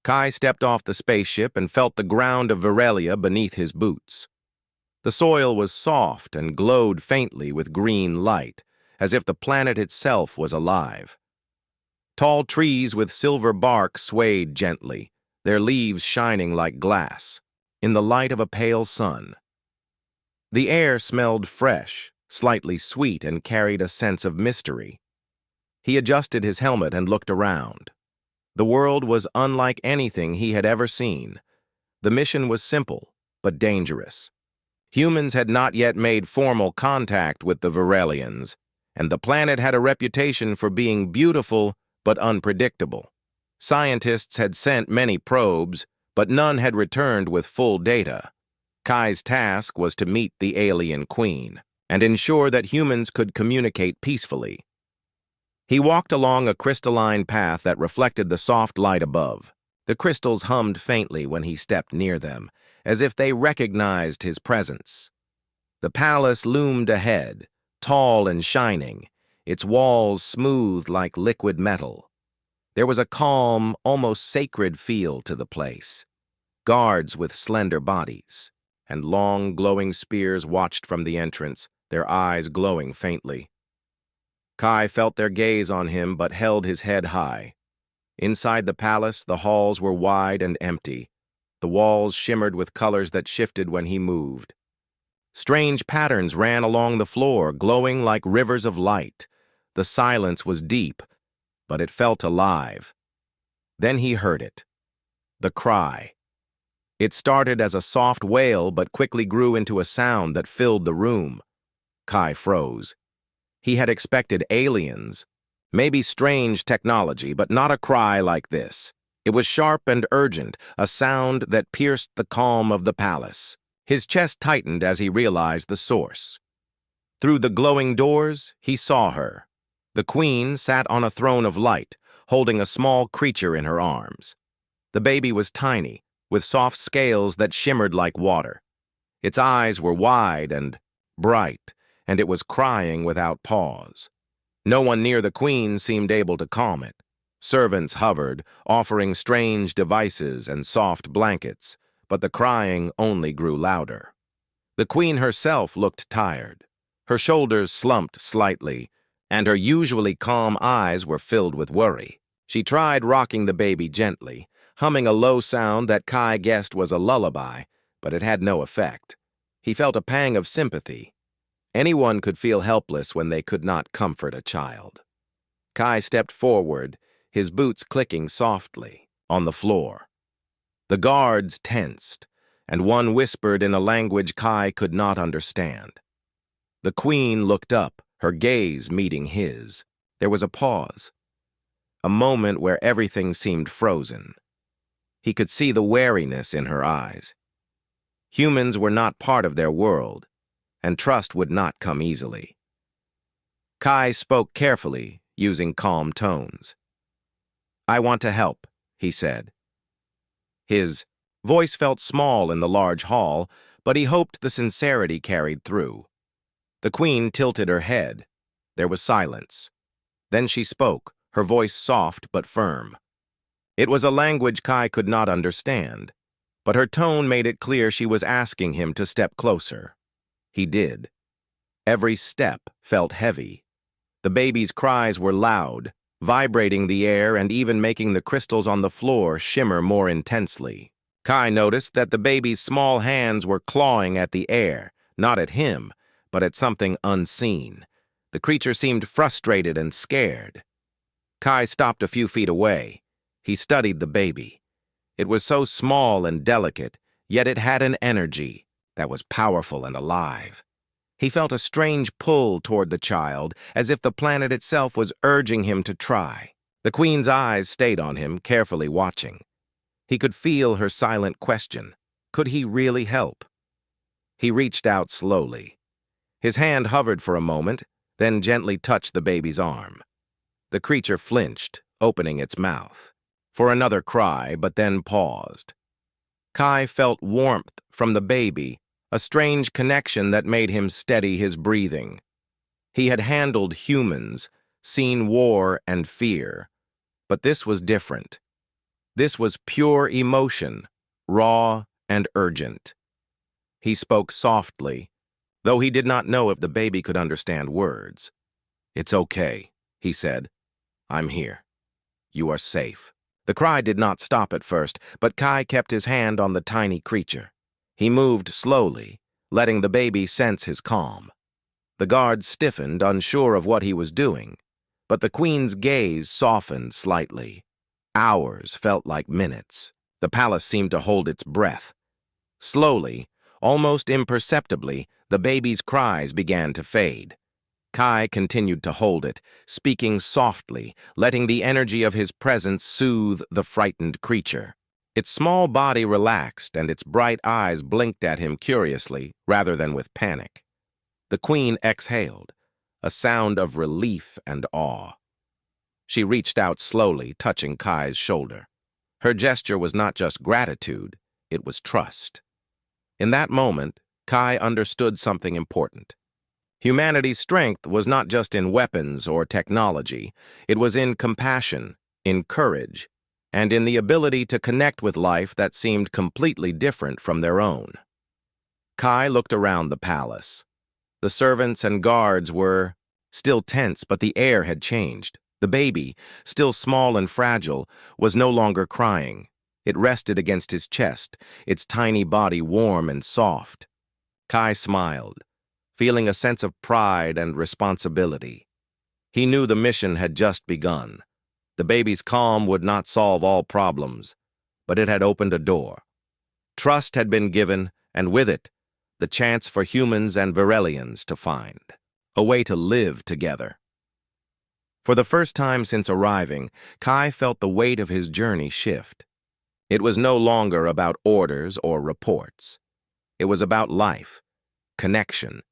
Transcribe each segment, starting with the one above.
Kai stepped off the spaceship and felt the ground of Virelia beneath his boots. The soil was soft and glowed faintly with green light, as if the planet itself was alive. Tall trees with silver bark swayed gently, their leaves shining like glass, in the light of a pale sun. The air smelled fresh, slightly sweet, and carried a sense of mystery. He adjusted his helmet and looked around. The world was unlike anything he had ever seen. The mission was simple, but dangerous. Humans had not yet made formal contact with the Virelians, and the planet had a reputation for being beautiful but unpredictable. Scientists had sent many probes, but none had returned with full data. Kai's task was to meet the alien queen and ensure that humans could communicate peacefully. He walked along a crystalline path that reflected the soft light above. The crystals hummed faintly when he stepped near them, as if they recognized his presence. The palace loomed ahead, tall and shining, its walls smooth like liquid metal. There was a calm, almost sacred feel to the place. Guards with slender bodies and long, glowing spears watched from the entrance, their eyes glowing faintly. Kai felt their gaze on him but held his head high. Inside the palace, the halls were wide and empty. The walls shimmered with colors that shifted when he moved. Strange patterns ran along the floor, glowing like rivers of light. The silence was deep, but it felt alive. Then he heard it. The cry. It started as a soft wail but quickly grew into a sound that filled the room. Kai froze. He had expected aliens, maybe strange technology, but not a cry like this. It was sharp and urgent, a sound that pierced the calm of the palace. His chest tightened as he realized the source. Through the glowing doors, he saw her. The queen sat on a throne of light, holding a small creature in her arms. The baby was tiny, with soft scales that shimmered like water. Its eyes were wide and bright, and it was crying without pause. No one near the queen seemed able to calm it. Servants hovered, offering strange devices and soft blankets, but the crying only grew louder. The queen herself looked tired. Her shoulders slumped slightly, and her usually calm eyes were filled with worry. She tried rocking the baby gently, humming a low sound that Kai guessed was a lullaby, but it had no effect. He felt a pang of sympathy. Anyone could feel helpless when they could not comfort a child. Kai stepped forward, his boots clicking softly on the floor. The guards tensed, and one whispered in a language Kai could not understand. The queen looked up, her gaze meeting his. There was a pause, a moment where everything seemed frozen. He could see the wariness in her eyes. Humans were not part of their world, and trust would not come easily. Kai spoke carefully, using calm tones. "I want to help," he said. His voice felt small in the large hall, but he hoped the sincerity carried through. The queen tilted her head. There was silence. Then she spoke, her voice soft but firm. It was a language Kai could not understand, but her tone made it clear she was asking him to step closer. He did. Every step felt heavy. The baby's cries were loud, vibrating the air and even making the crystals on the floor shimmer more intensely. Kai noticed that the baby's small hands were clawing at the air, not at him, but at something unseen. The creature seemed frustrated and scared. Kai stopped a few feet away. He studied the baby. It was so small and delicate, yet it had an energy that was powerful and alive. He felt a strange pull toward the child, as if the planet itself was urging him to try. The queen's eyes stayed on him, carefully watching. He could feel her silent question. Could he really help? He reached out slowly. His hand hovered for a moment, then gently touched the baby's arm. The creature flinched, opening its mouth for another cry, but then paused. Kai felt warmth from the baby, a strange connection that made him steady his breathing. He had handled humans, seen war and fear, but this was different. This was pure emotion, raw and urgent. He spoke softly, though he did not know if the baby could understand words. "It's okay," he said. "I'm here. You are safe." The cry did not stop at first, but Kai kept his hand on the tiny creature. He moved slowly, letting the baby sense his calm. The guard stiffened, unsure of what he was doing, but the queen's gaze softened slightly. Hours felt like minutes. The palace seemed to hold its breath. Slowly, almost imperceptibly, the baby's cries began to fade. Kai continued to hold it, speaking softly, letting the energy of his presence soothe the frightened creature. Its small body relaxed, and its bright eyes blinked at him curiously, rather than with panic. The queen exhaled, a sound of relief and awe. She reached out slowly, touching Kai's shoulder. Her gesture was not just gratitude, it was trust. In that moment, Kai understood something important. Humanity's strength was not just in weapons or technology. It was in compassion, in courage, and in the ability to connect with life that seemed completely different from their own. Kai looked around the palace. The servants and guards were still tense, but the air had changed. The baby, still small and fragile, was no longer crying. It rested against his chest, its tiny body warm and soft. Kai smiled, feeling a sense of pride and responsibility. He knew the mission had just begun. The baby's calm would not solve all problems, but it had opened a door. Trust had been given, and with it, the chance for humans and Varelians to find a way to live together. For the first time since arriving, Kai felt the weight of his journey shift. It was no longer about orders or reports. It was about life, connection,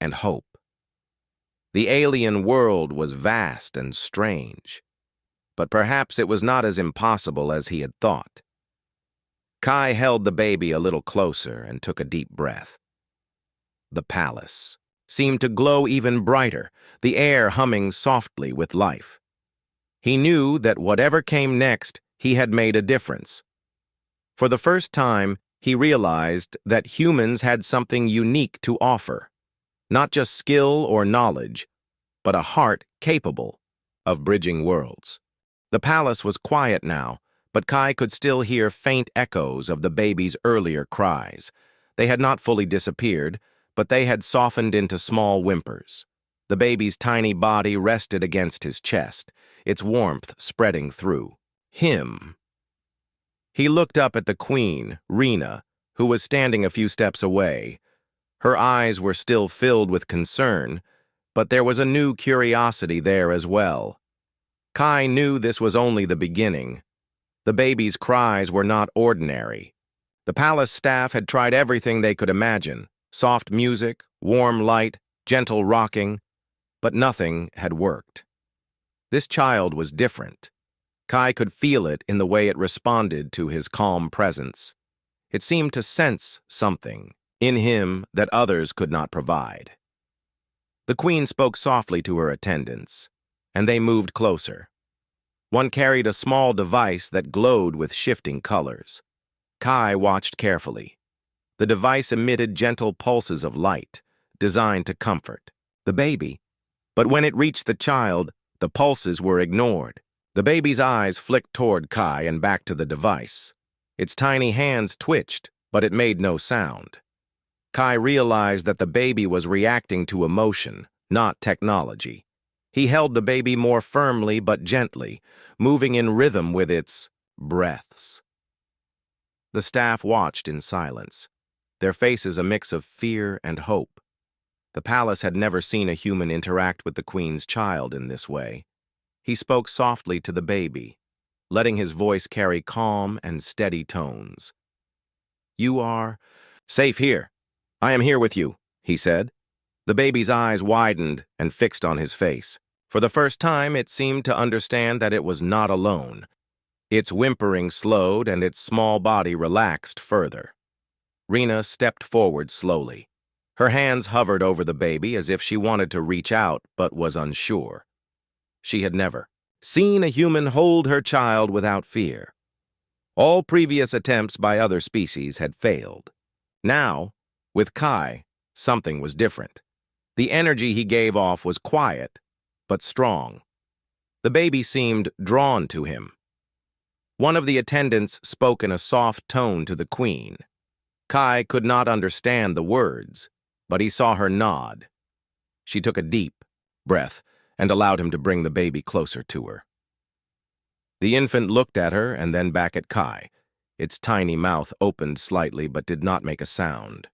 and hope. The alien world was vast and strange, but perhaps it was not as impossible as he had thought. Kai held the baby a little closer and took a deep breath. The palace seemed to glow even brighter, the air humming softly with life. He knew that whatever came next, he had made a difference. For the first time, he realized that humans had something unique to offer. Not just skill or knowledge, but a heart capable of bridging worlds. The palace was quiet now, but Kai could still hear faint echoes of the baby's earlier cries. They had not fully disappeared, but they had softened into small whimpers. The baby's tiny body rested against his chest, its warmth spreading through him. He looked up at the queen, Rena, who was standing a few steps away. Her eyes were still filled with concern, but there was a new curiosity there as well. Kai knew this was only the beginning. The baby's cries were not ordinary. The palace staff had tried everything they could imagine: soft music, warm light, gentle rocking, but nothing had worked. This child was different. Kai could feel it in the way it responded to his calm presence. It seemed to sense something in him that others could not provide. The queen spoke softly to her attendants, and they moved closer. One carried a small device that glowed with shifting colors. Kai watched carefully. The device emitted gentle pulses of light, designed to comfort the baby. But when it reached the child, the pulses were ignored. The baby's eyes flicked toward Kai and back to the device. Its tiny hands twitched, but it made no sound. Kai realized that the baby was reacting to emotion, not technology. He held the baby more firmly but gently, moving in rhythm with its breaths. The staff watched in silence, their faces a mix of fear and hope. The palace had never seen a human interact with the queen's child in this way. He spoke softly to the baby, letting his voice carry calm and steady tones. "You are safe here. I am here with you," he said. The baby's eyes widened and fixed on his face. For the first time, it seemed to understand that it was not alone. Its whimpering slowed and its small body relaxed further. Rena stepped forward slowly. Her hands hovered over the baby as if she wanted to reach out but was unsure. She had never seen a human hold her child without fear. All previous attempts by other species had failed. Now, with Kai, something was different. The energy he gave off was quiet, but strong. The baby seemed drawn to him. One of the attendants spoke in a soft tone to the queen. Kai could not understand the words, but he saw her nod. She took a deep breath and allowed him to bring the baby closer to her. The infant looked at her and then back at Kai. Its tiny mouth opened slightly but did not make a sound.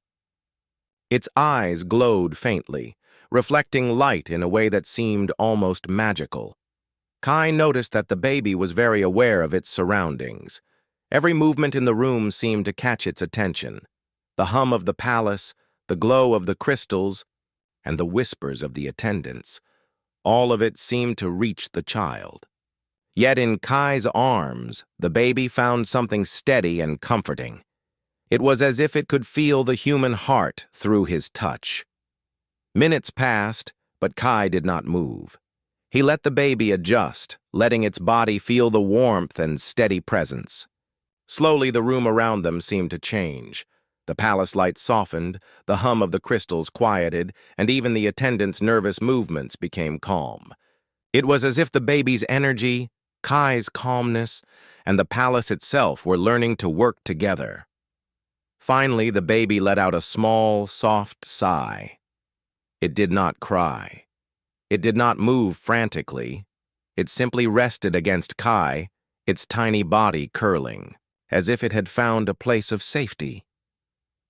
Its eyes glowed faintly, reflecting light in a way that seemed almost magical. Kai noticed that the baby was very aware of its surroundings. Every movement in the room seemed to catch its attention. The hum of the palace, the glow of the crystals, and the whispers of the attendants. All of it seemed to reach the child. Yet in Kai's arms, the baby found something steady and comforting. It was as if it could feel the human heart through his touch. Minutes passed, but Kai did not move. He let the baby adjust, letting its body feel the warmth and steady presence. Slowly, the room around them seemed to change. The palace lights softened, the hum of the crystals quieted, and even the attendants' nervous movements became calm. It was as if the baby's energy, Kai's calmness, and the palace itself were learning to work together. Finally, the baby let out a small, soft sigh. It did not cry. It did not move frantically. It simply rested against Kai, its tiny body curling, as if it had found a place of safety.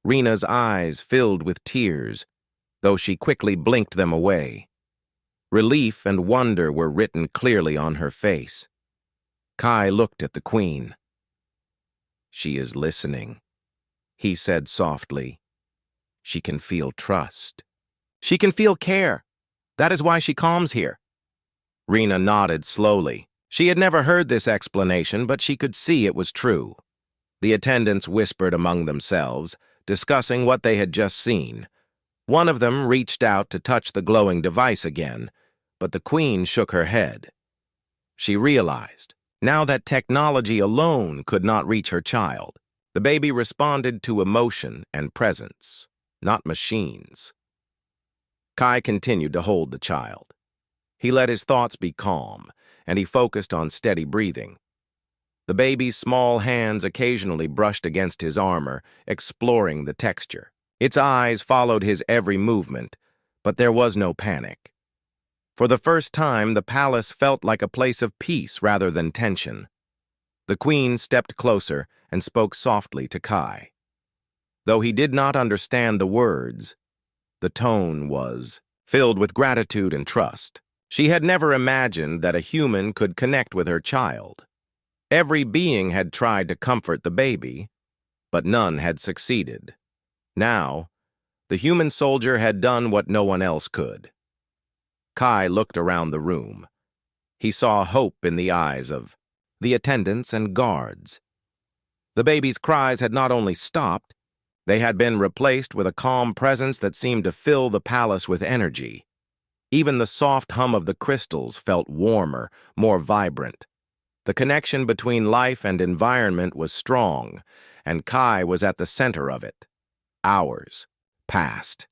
Rena's eyes filled with tears, though she quickly blinked them away. Relief and wonder were written clearly on her face. Kai looked at the queen. "She is listening," he said softly. "She can feel trust. She can feel care. That is why she calms here." Rena nodded slowly. She had never heard this explanation, but she could see it was true. The attendants whispered among themselves, discussing what they had just seen. One of them reached out to touch the glowing device again, but the queen shook her head. She realized, now that technology alone could not reach her child. The baby responded to emotion and presence, not machines. Kai continued to hold the child. He let his thoughts be calm, and he focused on steady breathing. The baby's small hands occasionally brushed against his armor, exploring the texture. Its eyes followed his every movement, but there was no panic. For the first time, the palace felt like a place of peace rather than tension. The queen stepped closer and spoke softly to Kai. Though he did not understand the words, the tone was filled with gratitude and trust. She had never imagined that a human could connect with her child. Every being had tried to comfort the baby, but none had succeeded. Now, the human soldier had done what no one else could. Kai looked around the room. He saw hope in the eyes of the attendants and guards. The baby's cries had not only stopped, they had been replaced with a calm presence that seemed to fill the palace with energy. Even the soft hum of the crystals felt warmer, more vibrant. The connection between life and environment was strong, and Kai was at the center of it. Hours passed.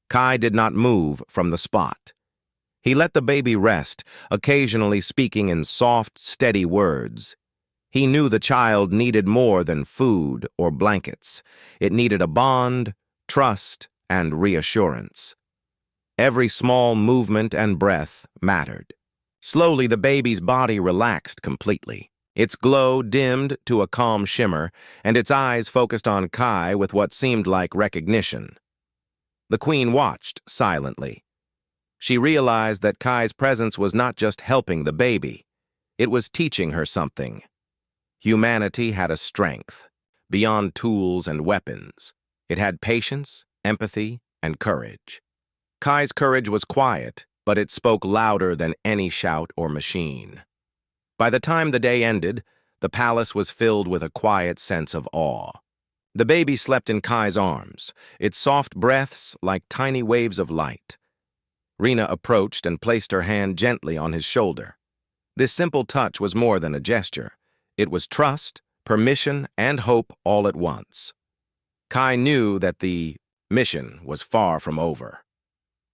Kai did not move from the spot. He let the baby rest, occasionally speaking in soft, steady words. He knew the child needed more than food or blankets. It needed a bond, trust, and reassurance. Every small movement and breath mattered. Slowly, the baby's body relaxed completely. Its glow dimmed to a calm shimmer, and its eyes focused on Kai with what seemed like recognition. The queen watched silently. She realized that Kai's presence was not just helping the baby. It was teaching her something. Humanity had a strength, beyond tools and weapons. It had patience, empathy, and courage. Kai's courage was quiet, but it spoke louder than any shout or machine. By the time the day ended, the palace was filled with a quiet sense of awe. The baby slept in Kai's arms, its soft breaths like tiny waves of light. Rena approached and placed her hand gently on his shoulder. This simple touch was more than a gesture. It was trust, permission and hope all at once. Kai knew that the mission was far from over.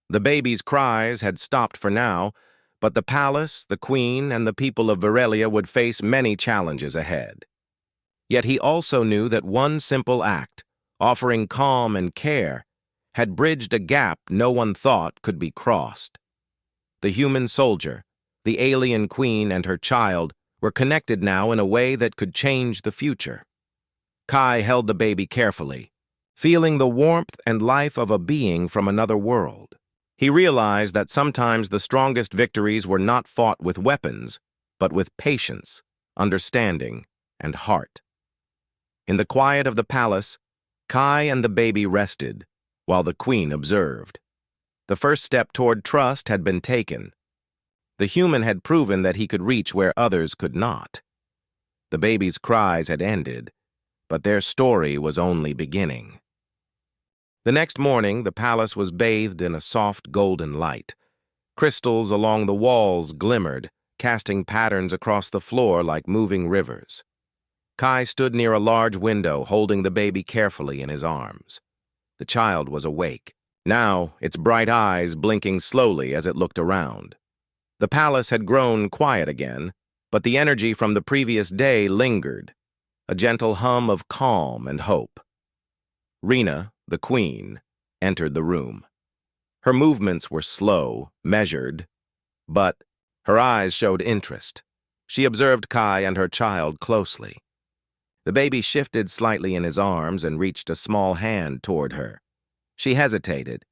The baby's cries had stopped for now, but the palace, the queen, and the people of Varelia would face many challenges ahead. Yet he also knew that one simple act, offering calm and care, had bridged a gap no one thought could be crossed. The human soldier, the alien queen, and her child were connected now in a way that could change the future. Kai held the baby carefully, feeling the warmth and life of a being from another world. He realized that sometimes the strongest victories were not fought with weapons, but with patience, understanding, and heart. In the quiet of the palace, Kai and the baby rested, while the queen observed. The first step toward trust had been taken. The human had proven that he could reach where others could not. The baby's cries had ended, but their story was only beginning. The next morning, the palace was bathed in a soft golden light. Crystals along the walls glimmered, casting patterns across the floor like moving rivers. Kai stood near a large window, holding the baby carefully in his arms. The child was awake, now its bright eyes blinking slowly as it looked around. The palace had grown quiet again, but the energy from the previous day lingered, a gentle hum of calm and hope. Rena, the queen, entered the room. Her movements were slow, measured, but her eyes showed interest. She observed Kai and her child closely. The baby shifted slightly in his arms and reached a small hand toward her. She hesitated,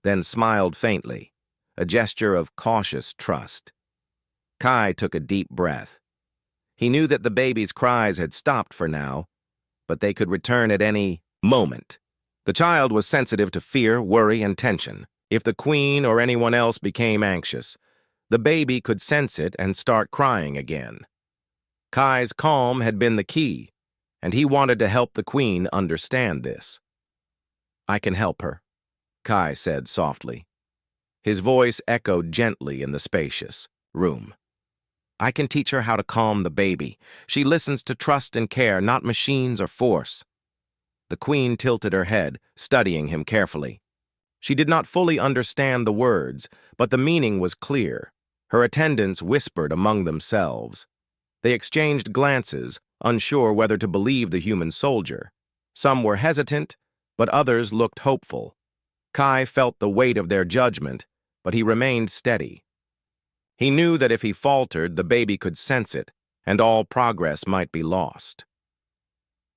then smiled faintly, a gesture of cautious trust. Kai took a deep breath. He knew that the baby's cries had stopped for now, but they could return at any moment. The child was sensitive to fear, worry, and tension. If the queen or anyone else became anxious, the baby could sense it and start crying again. Kai's calm had been the key, and he wanted to help the queen understand this. "I can help her," Kai said softly. His voice echoed gently in the spacious room. "I can teach her how to calm the baby. She listens to trust and care, not machines or force." The queen tilted her head, studying him carefully. She did not fully understand the words, but the meaning was clear. Her attendants whispered among themselves. They exchanged glances, unsure whether to believe the human soldier. Some were hesitant, but others looked hopeful. Kai felt the weight of their judgment, but he remained steady. He knew that if he faltered, the baby could sense it, and all progress might be lost.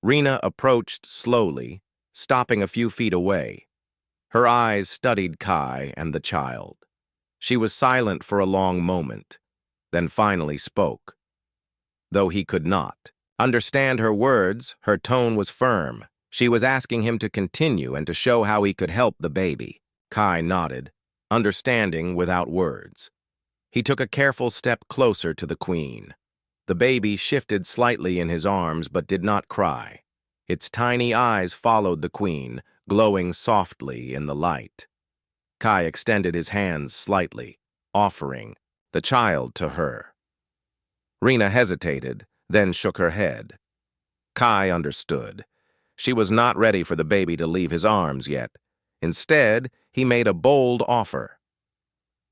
Rena approached slowly, stopping a few feet away. Her eyes studied Kai and the child. She was silent for a long moment, then finally spoke. Though he could not understand her words, her tone was firm. She was asking him to continue and to show how he could help the baby. Kai nodded, understanding without words. He took a careful step closer to the queen. The baby shifted slightly in his arms but did not cry. Its tiny eyes followed the queen, glowing softly in the light. Kai extended his hands slightly, offering the child to her. Rena hesitated, then shook her head. Kai understood. She was not ready for the baby to leave his arms yet. Instead, he made a bold offer.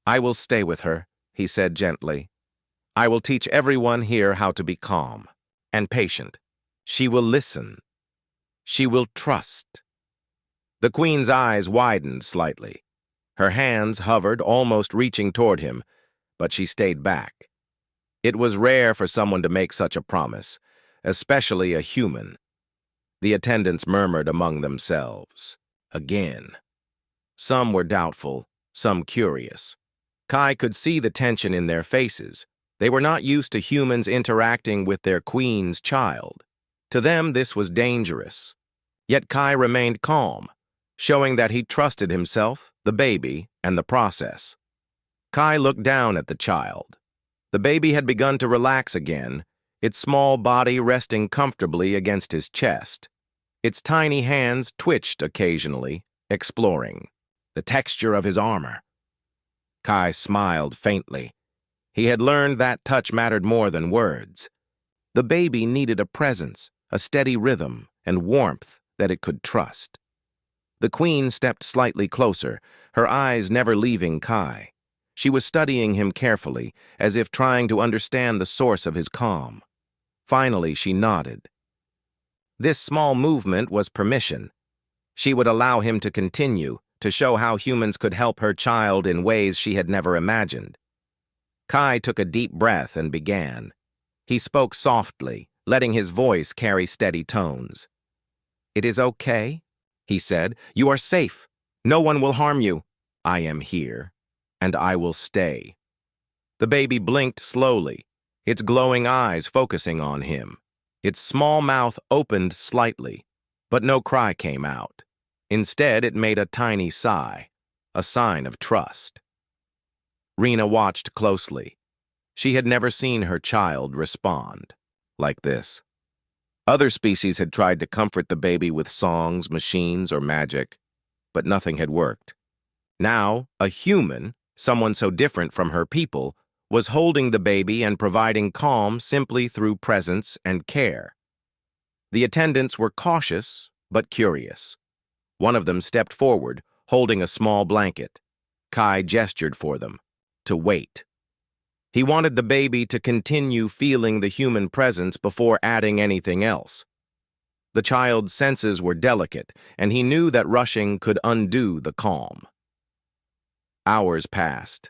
"I will stay with her," he said gently. "I will teach everyone here how to be calm and patient. She will listen. She will trust." The queen's eyes widened slightly. Her hands hovered, almost reaching toward him, but she stayed back. It was rare for someone to make such a promise, especially a human. The attendants murmured among themselves. Again. Some were doubtful, some curious. Kai could see the tension in their faces. They were not used to humans interacting with their queen's child. To them, this was dangerous. Yet Kai remained calm, showing that he trusted himself, the baby, and the process. Kai looked down at the child. The baby had begun to relax again, its small body resting comfortably against his chest. Its tiny hands twitched occasionally, exploring the texture of his armor. Kai smiled faintly. He had learned that touch mattered more than words. The baby needed a presence, a steady rhythm, and warmth that it could trust. The queen stepped slightly closer, her eyes never leaving Kai. She was studying him carefully, as if trying to understand the source of his calm. Finally, she nodded. This small movement was permission. She would allow him to continue, to show how humans could help her child in ways she had never imagined. Kai took a deep breath and began. He spoke softly, letting his voice carry steady tones. "It is okay," he said. "You are safe. No one will harm you. I am here, and I will stay." The baby blinked slowly, its glowing eyes focusing on him. Its small mouth opened slightly, but no cry came out. Instead, it made a tiny sigh, a sign of trust. Rena watched closely. She had never seen her child respond like this. Other species had tried to comfort the baby with songs, machines, or magic, but nothing had worked. Now, a human, someone so different from her people, was holding the baby and providing calm simply through presence and care. The attendants were cautious, but curious. One of them stepped forward, holding a small blanket. Kai gestured for them, to wait. He wanted the baby to continue feeling the human presence before adding anything else. The child's senses were delicate, and he knew that rushing could undo the calm. Hours passed.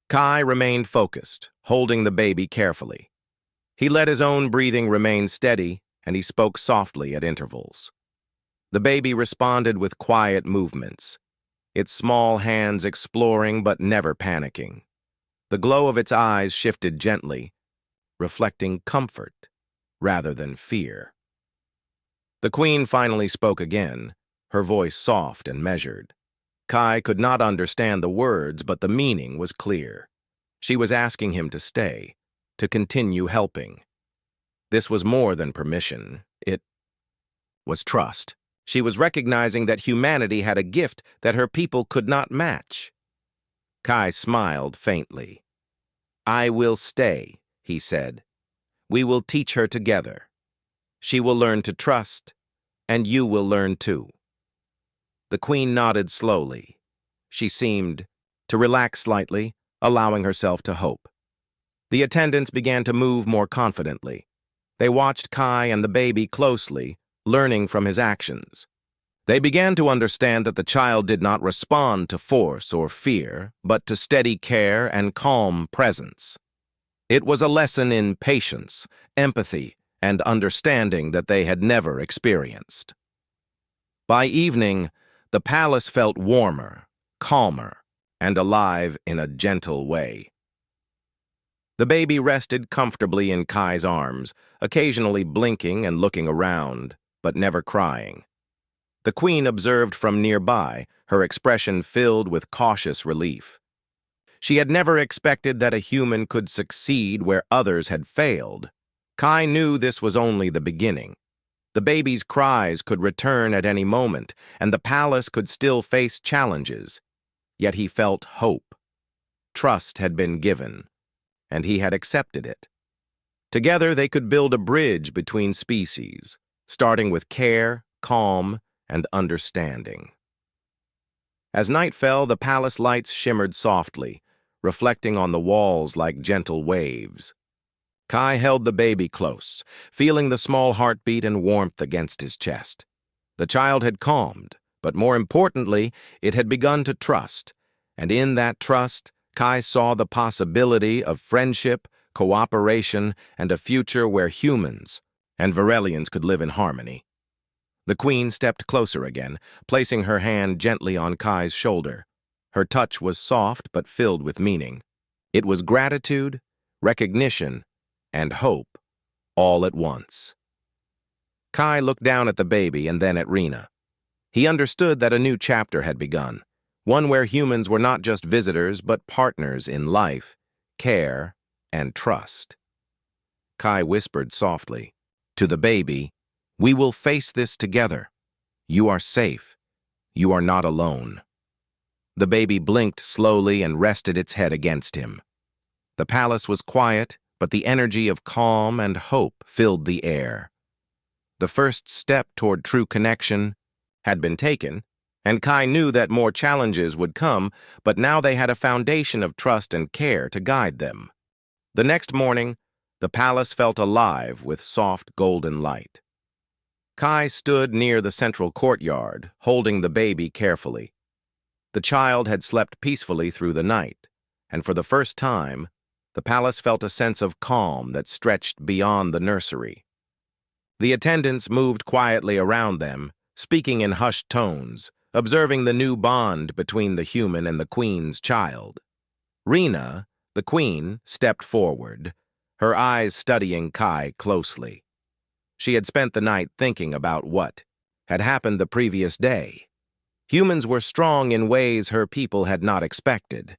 Kai remained focused, holding the baby carefully. He let his own breathing remain steady, and he spoke softly at intervals. The baby responded with quiet movements, its small hands exploring but never panicking. The glow of its eyes shifted gently, reflecting comfort rather than fear. The queen finally spoke again, her voice soft and measured. Kai could not understand the words, but the meaning was clear. She was asking him to stay, to continue helping. This was more than permission. It was trust. She was recognizing that humanity had a gift that her people could not match. Kai smiled faintly. "I will stay," he said. "We will teach her together. She will learn to trust, and you will learn too." The queen nodded slowly. She seemed to relax slightly, allowing herself to hope. The attendants began to move more confidently. They watched Kai and the baby closely, learning from his actions. They began to understand that the child did not respond to force or fear, but to steady care and calm presence. It was a lesson in patience, empathy, and understanding that they had never experienced. By evening, the palace felt warmer, calmer, and alive in a gentle way. The baby rested comfortably in Kai's arms, occasionally blinking and looking around, but never crying. The queen observed from nearby, her expression filled with cautious relief. She had never expected that a human could succeed where others had failed. Kai knew this was only the beginning. The baby's cries could return at any moment, and the palace could still face challenges. Yet he felt hope. Trust had been given, and he had accepted it. Together they could build a bridge between species, starting with care, calm, and understanding. As night fell, the palace lights shimmered softly, reflecting on the walls like gentle waves. Kai held the baby close, feeling the small heartbeat and warmth against his chest. The child had calmed, but more importantly, it had begun to trust, and in that trust, Kai saw the possibility of friendship, cooperation, and a future where humans and Varelians could live in harmony. The queen stepped closer again, placing her hand gently on Kai's shoulder. Her touch was soft but filled with meaning. It was gratitude, recognition, and hope, all at once. Kai looked down at the baby and then at Rena. He understood that a new chapter had begun, one where humans were not just visitors but partners in life, care, and trust. Kai whispered softly, to the baby, "We will face this together. You are safe. You are not alone." The baby blinked slowly and rested its head against him. The palace was quiet, but the energy of calm and hope filled the air. The first step toward true connection had been taken, and Kai knew that more challenges would come, but now they had a foundation of trust and care to guide them. The next morning, the palace felt alive with soft golden light. Kai stood near the central courtyard, holding the baby carefully. The child had slept peacefully through the night, and for the first time, the palace felt a sense of calm that stretched beyond the nursery. The attendants moved quietly around them, speaking in hushed tones, observing the new bond between the human and the queen's child. Rena, the queen, stepped forward, her eyes studying Kai closely. She had spent the night thinking about what had happened the previous day. Humans were strong in ways her people had not expected.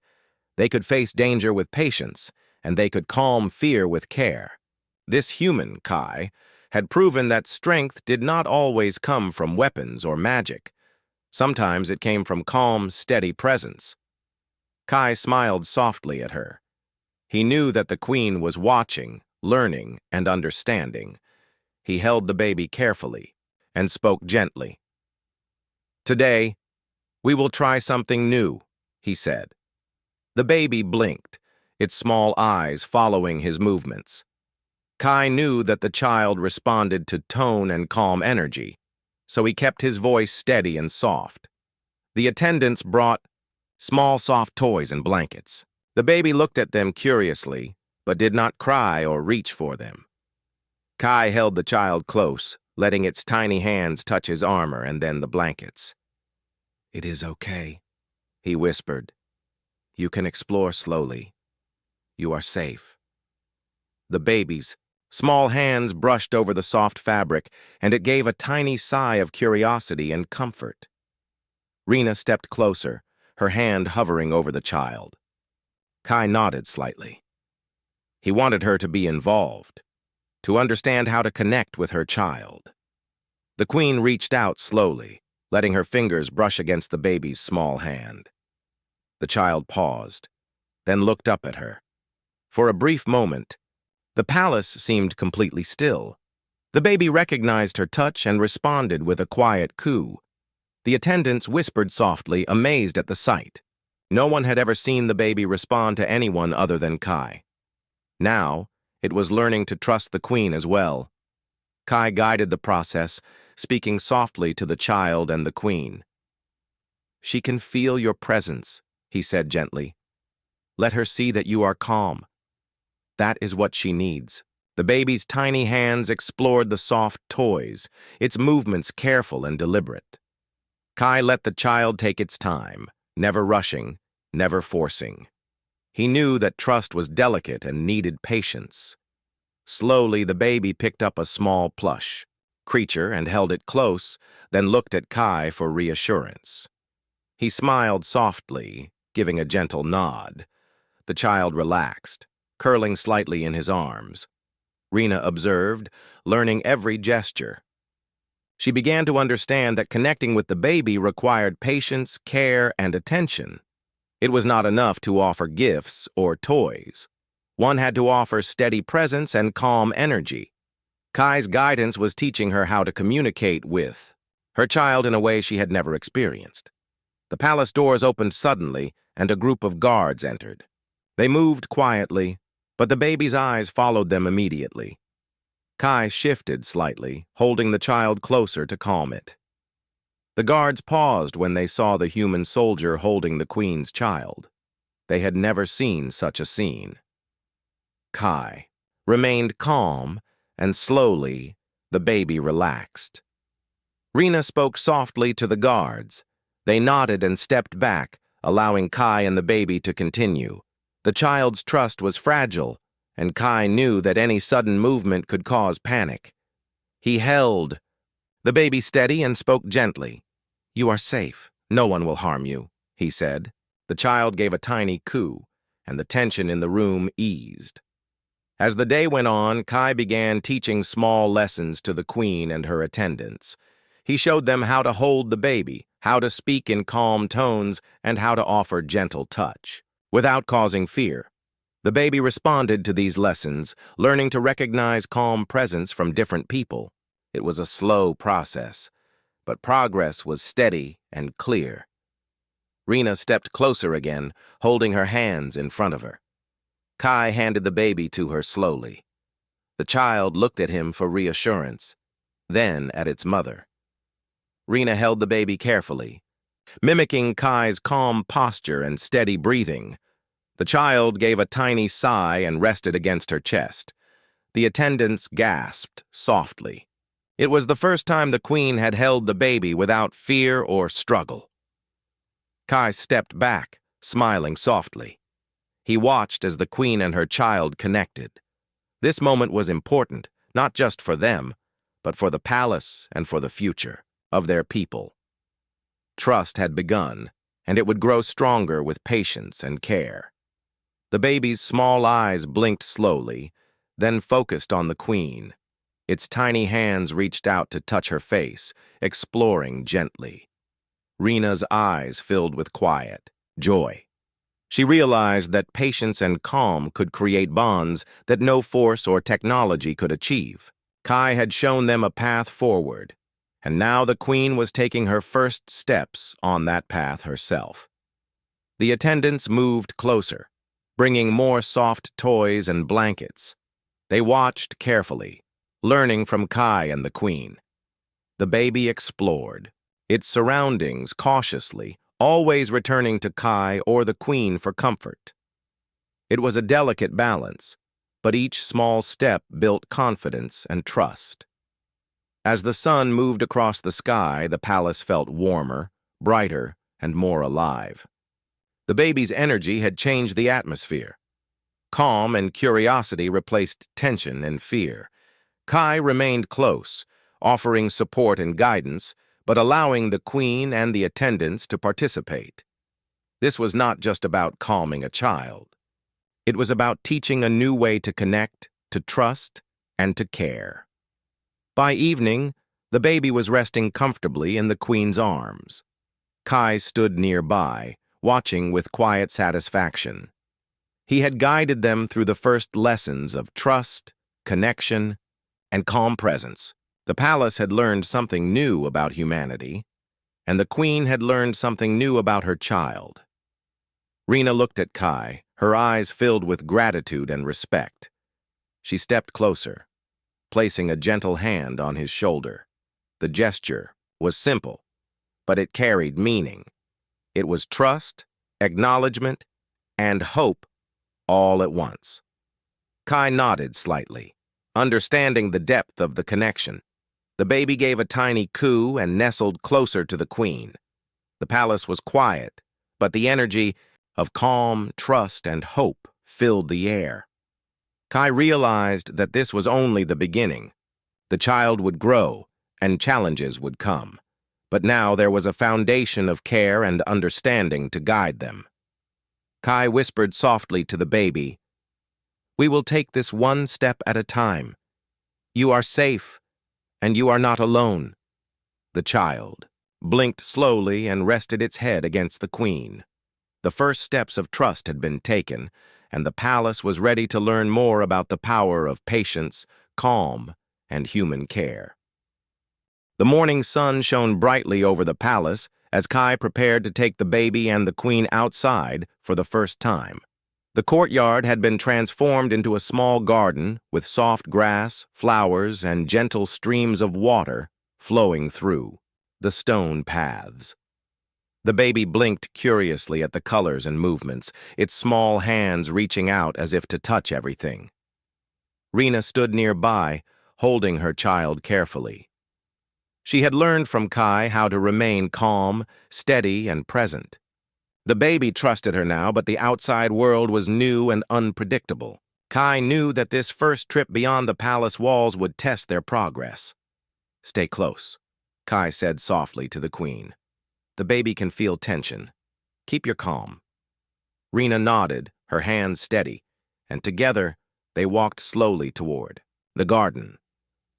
They could face danger with patience, and they could calm fear with care. This human, Kai, had proven that strength did not always come from weapons or magic. Sometimes it came from calm, steady presence. Kai smiled softly at her. He knew that the queen was watching, learning, and understanding. He held the baby carefully and spoke gently. "Today, we will try something new," he said. The baby blinked, its small eyes following his movements. Kai knew that the child responded to tone and calm energy, so he kept his voice steady and soft. The attendants brought small soft toys and blankets. The baby looked at them curiously, but did not cry or reach for them. Kai held the child close, letting its tiny hands touch his armor and then the blankets. "It is okay," he whispered. "You can explore slowly. You are safe." The baby's small hands brushed over the soft fabric, and it gave a tiny sigh of curiosity and comfort. Rena stepped closer, her hand hovering over the child. Kai nodded slightly. He wanted her to be involved, to understand how to connect with her child. The queen reached out slowly, letting her fingers brush against the baby's small hand. The child paused, then looked up at her. For a brief moment, the palace seemed completely still. The baby recognized her touch and responded with a quiet coo. The attendants whispered softly, amazed at the sight. No one had ever seen the baby respond to anyone other than Kai. Now, it was learning to trust the queen as well. Kai guided the process, speaking softly to the child and the queen. "She can feel your presence," he said gently. "Let her see that you are calm. That is what she needs." The baby's tiny hands explored the soft toys, its movements careful and deliberate. Kai let the child take its time, never rushing, never forcing. He knew that trust was delicate and needed patience. Slowly, the baby picked up a small plush creature and held it close, then looked at Kai for reassurance. He smiled softly, giving a gentle nod. The child relaxed, curling slightly in his arms. Rena observed, learning every gesture. She began to understand that connecting with the baby required patience, care, and attention. It was not enough to offer gifts or toys. One had to offer steady presence and calm energy. Kai's guidance was teaching her how to communicate with her child in a way she had never experienced. The palace doors opened suddenly, and a group of guards entered. They moved quietly, but the baby's eyes followed them immediately. Kai shifted slightly, holding the child closer to calm it. The guards paused when they saw the human soldier holding the queen's child. They had never seen such a scene. Kai remained calm, and slowly, the baby relaxed. Rena spoke softly to the guards. They nodded and stepped back, allowing Kai and the baby to continue. The child's trust was fragile, and Kai knew that any sudden movement could cause panic. He held the baby steady and spoke gently. "You are safe. No one will harm you," he said. The child gave a tiny coo, and the tension in the room eased. As the day went on, Kai began teaching small lessons to the queen and her attendants. He showed them how to hold the baby, how to speak in calm tones, and how to offer gentle touch, without causing fear. The baby responded to these lessons, learning to recognize calm presence from different people. It was a slow process, but progress was steady and clear. Rena stepped closer again, holding her hands in front of her. Kai handed the baby to her slowly. The child looked at him for reassurance, then at its mother. Rena held the baby carefully, mimicking Kai's calm posture and steady breathing. The child gave a tiny sigh and rested against her chest. The attendants gasped softly. It was the first time the queen had held the baby without fear or struggle. Kai stepped back, smiling softly. He watched as the queen and her child connected. This moment was important, not just for them, but for the palace and for the future of their people. Trust had begun, and it would grow stronger with patience and care. The baby's small eyes blinked slowly, then focused on the queen. Its tiny hands reached out to touch her face, exploring gently. Rena's eyes filled with quiet, joy. She realized that patience and calm could create bonds that no force or technology could achieve. Kai had shown them a path forward, and now the queen was taking her first steps on that path herself. The attendants moved closer, bringing more soft toys and blankets. They watched carefully, learning from Kai and the queen. The baby explored, its surroundings cautiously, always returning to Kai or the queen for comfort. It was a delicate balance, but each small step built confidence and trust. As the sun moved across the sky, the palace felt warmer, brighter, and more alive. The baby's energy had changed the atmosphere. Calm and curiosity replaced tension and fear. Kai remained close, offering support and guidance, but allowing the queen and the attendants to participate. This was not just about calming a child. It was about teaching a new way to connect, to trust, and to care. By evening, the baby was resting comfortably in the queen's arms. Kai stood nearby, watching with quiet satisfaction. He had guided them through the first lessons of trust, connection, and calm presence. The palace had learned something new about humanity, and the queen had learned something new about her child. Rena looked at Kai, her eyes filled with gratitude and respect. She stepped closer, placing a gentle hand on his shoulder. The gesture was simple, but it carried meaning. It was trust, acknowledgement, and hope all at once. Kai nodded slightly, understanding the depth of the connection. The baby gave a tiny coo and nestled closer to the queen. The palace was quiet, but the energy of calm, trust, and hope filled the air. Kai realized that this was only the beginning. The child would grow, and challenges would come. But now there was a foundation of care and understanding to guide them. Kai whispered softly to the baby, "We will take this one step at a time. You are safe, and you are not alone." The child blinked slowly and rested its head against the queen. The first steps of trust had been taken, and the palace was ready to learn more about the power of patience, calm, and human care. The morning sun shone brightly over the palace as Kai prepared to take the baby and the queen outside for the first time. The courtyard had been transformed into a small garden with soft grass, flowers, and gentle streams of water flowing through the stone paths. The baby blinked curiously at the colors and movements, its small hands reaching out as if to touch everything. Rena stood nearby, holding her child carefully. She had learned from Kai how to remain calm, steady, and present. The baby trusted her now, but the outside world was new and unpredictable. Kai knew that this first trip beyond the palace walls would test their progress. "Stay close," Kai said softly to the queen. "The baby can feel tension. Keep your calm." Rena nodded, her hands steady, and together they walked slowly toward the garden.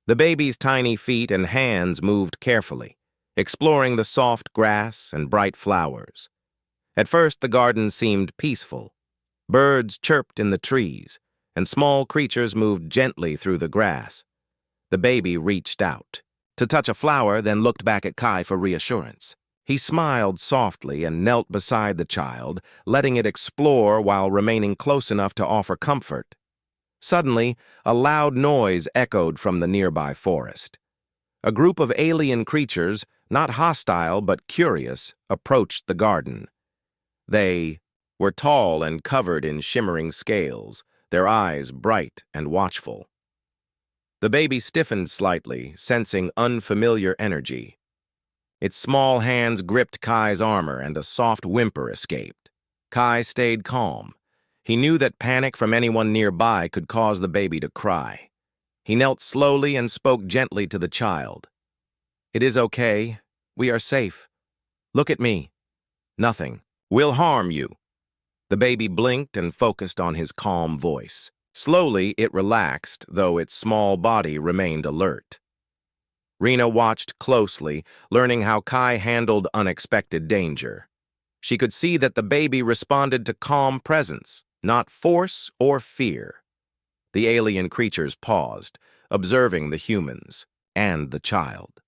The baby's tiny feet and hands moved carefully, exploring the soft grass and bright flowers. At first, the garden seemed peaceful, Birds chirped in the trees, and small creatures moved gently through the grass. The baby reached out to touch a flower, then looked back at Kai for reassurance. He smiled softly and knelt beside the child, letting it explore while remaining close enough to offer comfort. Suddenly, a loud noise echoed from the nearby forest. A group of alien creatures, not hostile but curious, approached the garden. They were tall and covered in shimmering scales, their eyes bright and watchful. The baby stiffened slightly, sensing unfamiliar energy. Its small hands gripped Kai's armor and a soft whimper escaped. Kai stayed calm. He knew that panic from anyone nearby could cause the baby to cry. He knelt slowly and spoke gently to the child. "It is okay. We are safe. Look at me. Nothing will harm you." The baby blinked and focused on his calm voice. Slowly, it relaxed, though its small body remained alert. Rena watched closely, learning how Kai handled unexpected danger. She could see that the baby responded to calm presence, not force or fear. The alien creatures paused, observing the humans and the child.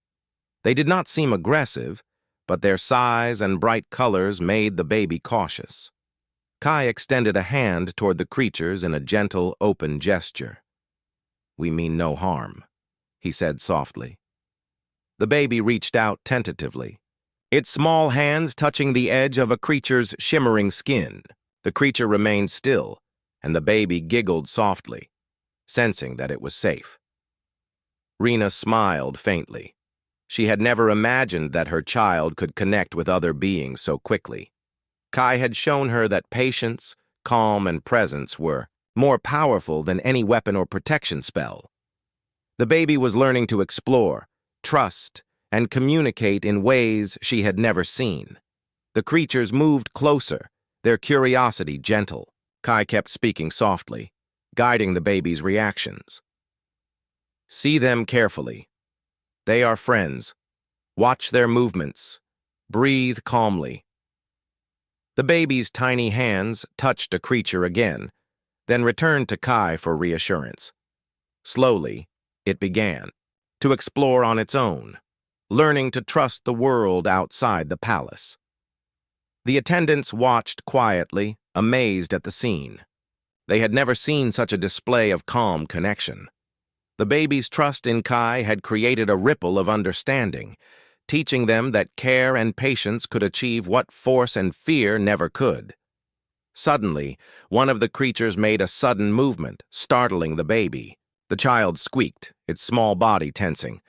They did not seem aggressive, but their size and bright colors made the baby cautious. Kai extended a hand toward the creatures in a gentle, open gesture. "We mean no harm," he said softly. The baby reached out tentatively, its small hands touching the edge of a creature's shimmering skin. The creature remained still, and the baby giggled softly, sensing that it was safe. Rena smiled faintly. She had never imagined that her child could connect with other beings so quickly. Kai had shown her that patience, calm, and presence were more powerful than any weapon or protection spell. The baby was learning to explore, trust, and communicate in ways she had never seen. The creatures moved closer, their curiosity gentle. Kai kept speaking softly, guiding the baby's reactions. "See them carefully. They are friends. Watch their movements. Breathe calmly." The baby's tiny hands touched a creature again, then returned to Kai for reassurance. Slowly, it began to explore on its own, learning to trust the world outside the palace. The attendants watched quietly, amazed at the scene. They had never seen such a display of calm connection. The baby's trust in Kai had created a ripple of understanding, teaching them that care and patience could achieve what force and fear never could. Suddenly, one of the creatures made a sudden movement, startling the baby. The child squeaked, its small body tensing.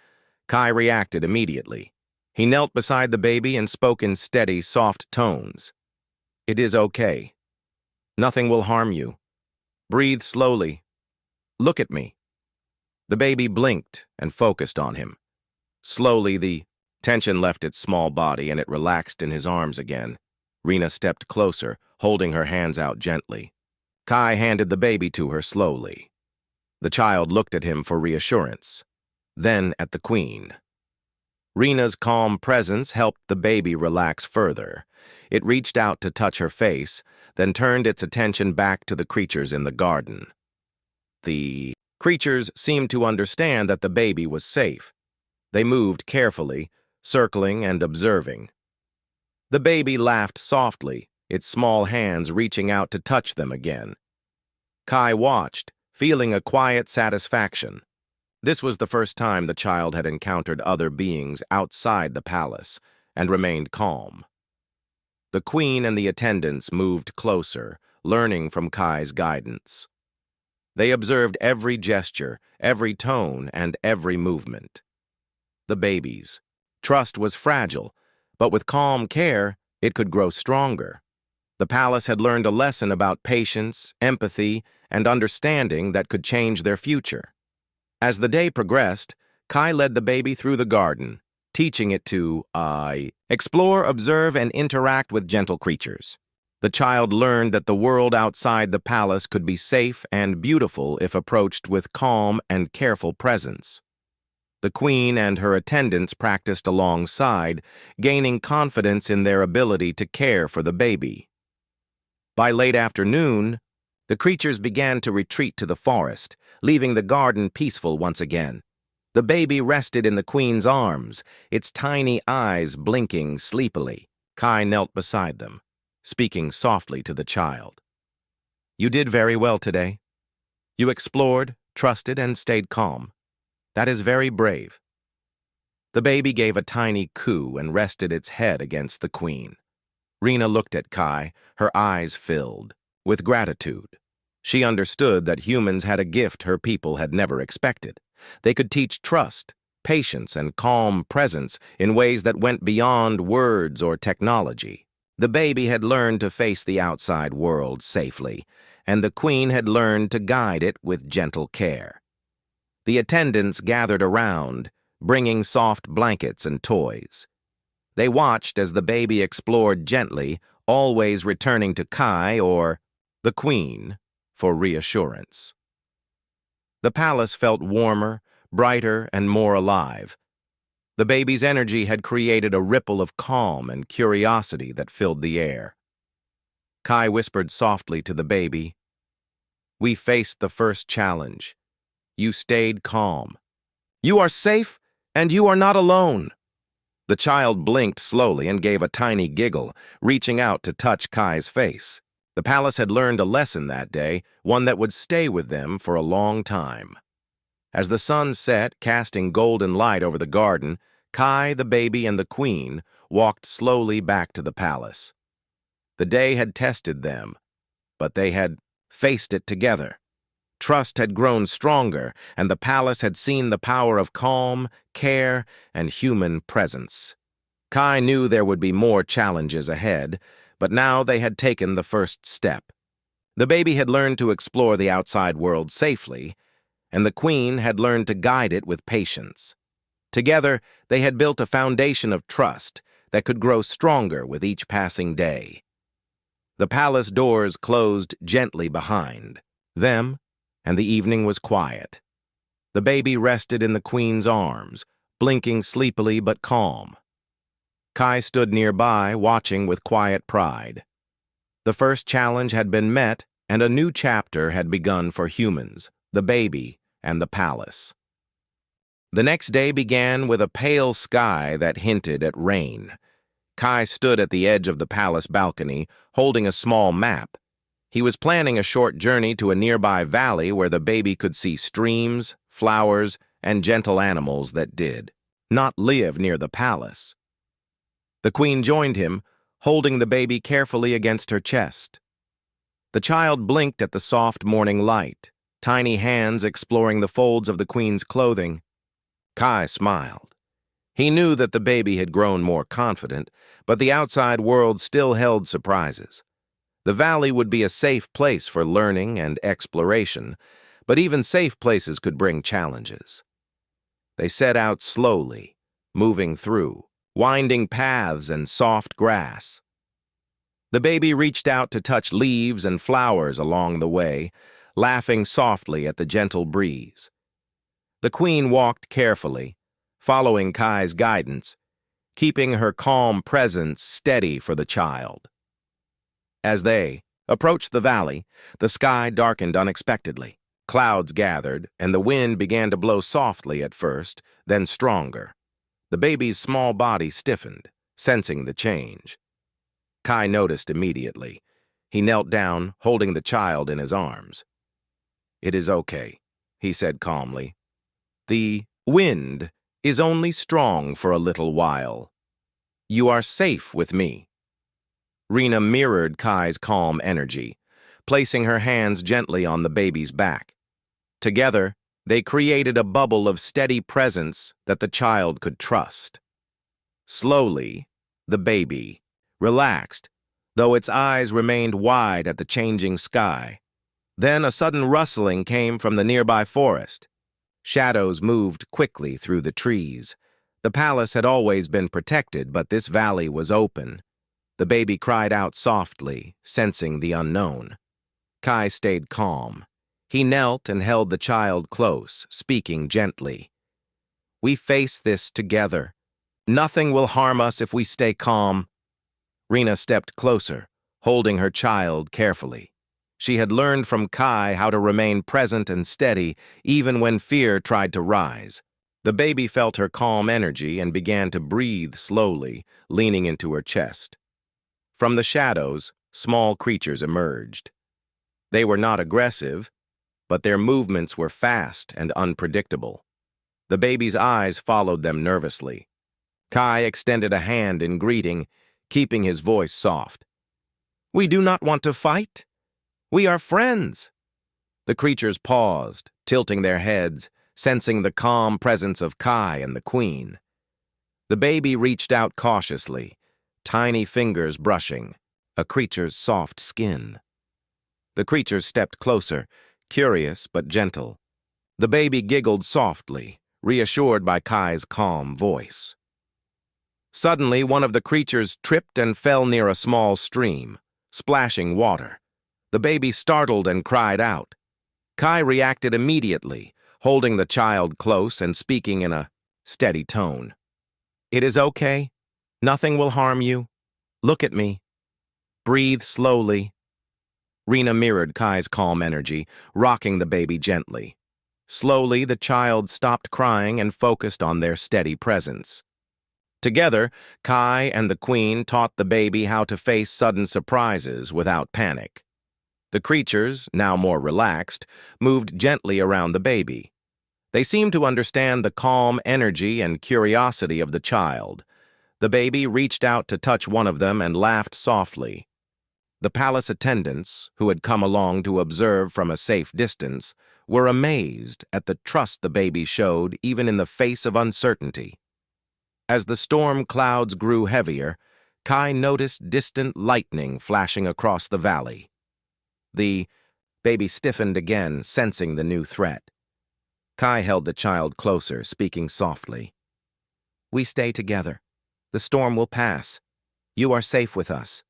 Kai reacted immediately. He knelt beside the baby and spoke in steady, soft tones. "It is okay. Nothing will harm you. Breathe slowly. Look at me." The baby blinked and focused on him. Slowly, the tension left its small body and it relaxed in his arms again. Rena stepped closer, holding her hands out gently. Kai handed the baby to her slowly. The child looked at him for reassurance, then at the queen. Rena's calm presence helped the baby relax further. It reached out to touch her face, then turned its attention back to the creatures in the garden. The creatures seemed to understand that the baby was safe. They moved carefully, circling and observing. The baby laughed softly, its small hands reaching out to touch them again. Kai watched, feeling a quiet satisfaction. This was the first time the child had encountered other beings outside the palace, and remained calm. The queen and the attendants moved closer, learning from Kai's guidance. They observed every gesture, every tone, and every movement. The baby's trust was fragile, but with calm care, it could grow stronger. The palace had learned a lesson about patience, empathy, and understanding that could change their future. As the day progressed, Kai led the baby through the garden, teaching it to explore, observe, and interact with gentle creatures. The child learned that the world outside the palace could be safe and beautiful if approached with calm and careful presence. The queen and her attendants practiced alongside, gaining confidence in their ability to care for the baby. By late afternoon, the creatures began to retreat to the forest, leaving the garden peaceful once again. The baby rested in the queen's arms, its tiny eyes blinking sleepily. Kai knelt beside them, speaking softly to the child. "You did very well today. You explored, trusted, and stayed calm. That is very brave." The baby gave a tiny coo and rested its head against the queen. Rena looked at Kai, her eyes filled with gratitude. She understood that humans had a gift her people had never expected. They could teach trust, patience, and calm presence in ways that went beyond words or technology. The baby had learned to face the outside world safely, and the queen had learned to guide it with gentle care. The attendants gathered around, bringing soft blankets and toys. They watched as the baby explored gently, always returning to Kai or the queen for reassurance. The palace felt warmer, brighter, and more alive. The baby's energy had created a ripple of calm and curiosity that filled the air. Kai whispered softly to the baby, "We faced the first challenge. You stayed calm. You are safe, and you are not alone." The child blinked slowly and gave a tiny giggle, reaching out to touch Kai's face. The palace had learned a lesson that day, one that would stay with them for a long time. As the sun set, casting golden light over the garden, Kai, the baby, and the queen walked slowly back to the palace. The day had tested them, but they had faced it together. Trust had grown stronger, and the palace had seen the power of calm, care, and human presence. Kai knew there would be more challenges ahead, but now they had taken the first step. The baby had learned to explore the outside world safely, and the queen had learned to guide it with patience. Together, they had built a foundation of trust that could grow stronger with each passing day. The palace doors closed gently behind them, and the evening was quiet. The baby rested in the queen's arms, blinking sleepily but calm. Kai stood nearby, watching with quiet pride. The first challenge had been met, and a new chapter had begun for humans, the baby, and the palace. The next day began with a pale sky that hinted at rain. Kai stood at the edge of the palace balcony, holding a small map. He was planning a short journey to a nearby valley where the baby could see streams, flowers, and gentle animals that did not live near the palace. The queen joined him, holding the baby carefully against her chest. The child blinked at the soft morning light, tiny hands exploring the folds of the queen's clothing. Kai smiled. He knew that the baby had grown more confident, but the outside world still held surprises. The valley would be a safe place for learning and exploration, but even safe places could bring challenges. They set out slowly, moving through winding paths and soft grass. The baby reached out to touch leaves and flowers along the way, laughing softly at the gentle breeze. The queen walked carefully, following Kai's guidance, keeping her calm presence steady for the child. As they approached the valley, the sky darkened unexpectedly. Clouds gathered, and the wind began to blow softly at first, then stronger. The baby's small body stiffened, sensing the change. Kai noticed immediately. He knelt down, holding the child in his arms. "It is okay," he said calmly. "The wind is only strong for a little while. You are safe with me." Rena mirrored Kai's calm energy, placing her hands gently on the baby's back. Together, they created a bubble of steady presence that the child could trust. Slowly, the baby relaxed, though its eyes remained wide at the changing sky. Then a sudden rustling came from the nearby forest. Shadows moved quickly through the trees. The palace had always been protected, but this valley was open. The baby cried out softly, sensing the unknown. Kai stayed calm. He knelt and held the child close, speaking gently. "We face this together. Nothing will harm us if we stay calm." Rena stepped closer, holding her child carefully. She had learned from Kai how to remain present and steady even when fear tried to rise. The baby felt her calm energy and began to breathe slowly, leaning into her chest. From the shadows, small creatures emerged. They were not aggressive, but their movements were fast and unpredictable. The baby's eyes followed them nervously. Kai extended a hand in greeting, keeping his voice soft. "We do not want to fight. We are friends." The creatures paused, tilting their heads, sensing the calm presence of Kai and the queen. The baby reached out cautiously, tiny fingers brushing a creature's soft skin. The creatures stepped closer, curious but gentle. The baby giggled softly, reassured by Kai's calm voice. Suddenly, one of the creatures tripped and fell near a small stream, splashing water. The baby startled and cried out. Kai reacted immediately, holding the child close and speaking in a steady tone. "It is okay. Nothing will harm you. Look at me. Breathe slowly." Rena mirrored Kai's calm energy, rocking the baby gently. Slowly, the child stopped crying and focused on their steady presence. Together, Kai and the queen taught the baby how to face sudden surprises without panic. The creatures, now more relaxed, moved gently around the baby. They seemed to understand the calm energy and curiosity of the child. The baby reached out to touch one of them and laughed softly. The palace attendants, who had come along to observe from a safe distance, were amazed at the trust the baby showed even in the face of uncertainty. As the storm clouds grew heavier, Kai noticed distant lightning flashing across the valley. The baby stiffened again, sensing the new threat. Kai held the child closer, speaking softly. "We stay together. The storm will pass. You are safe with us."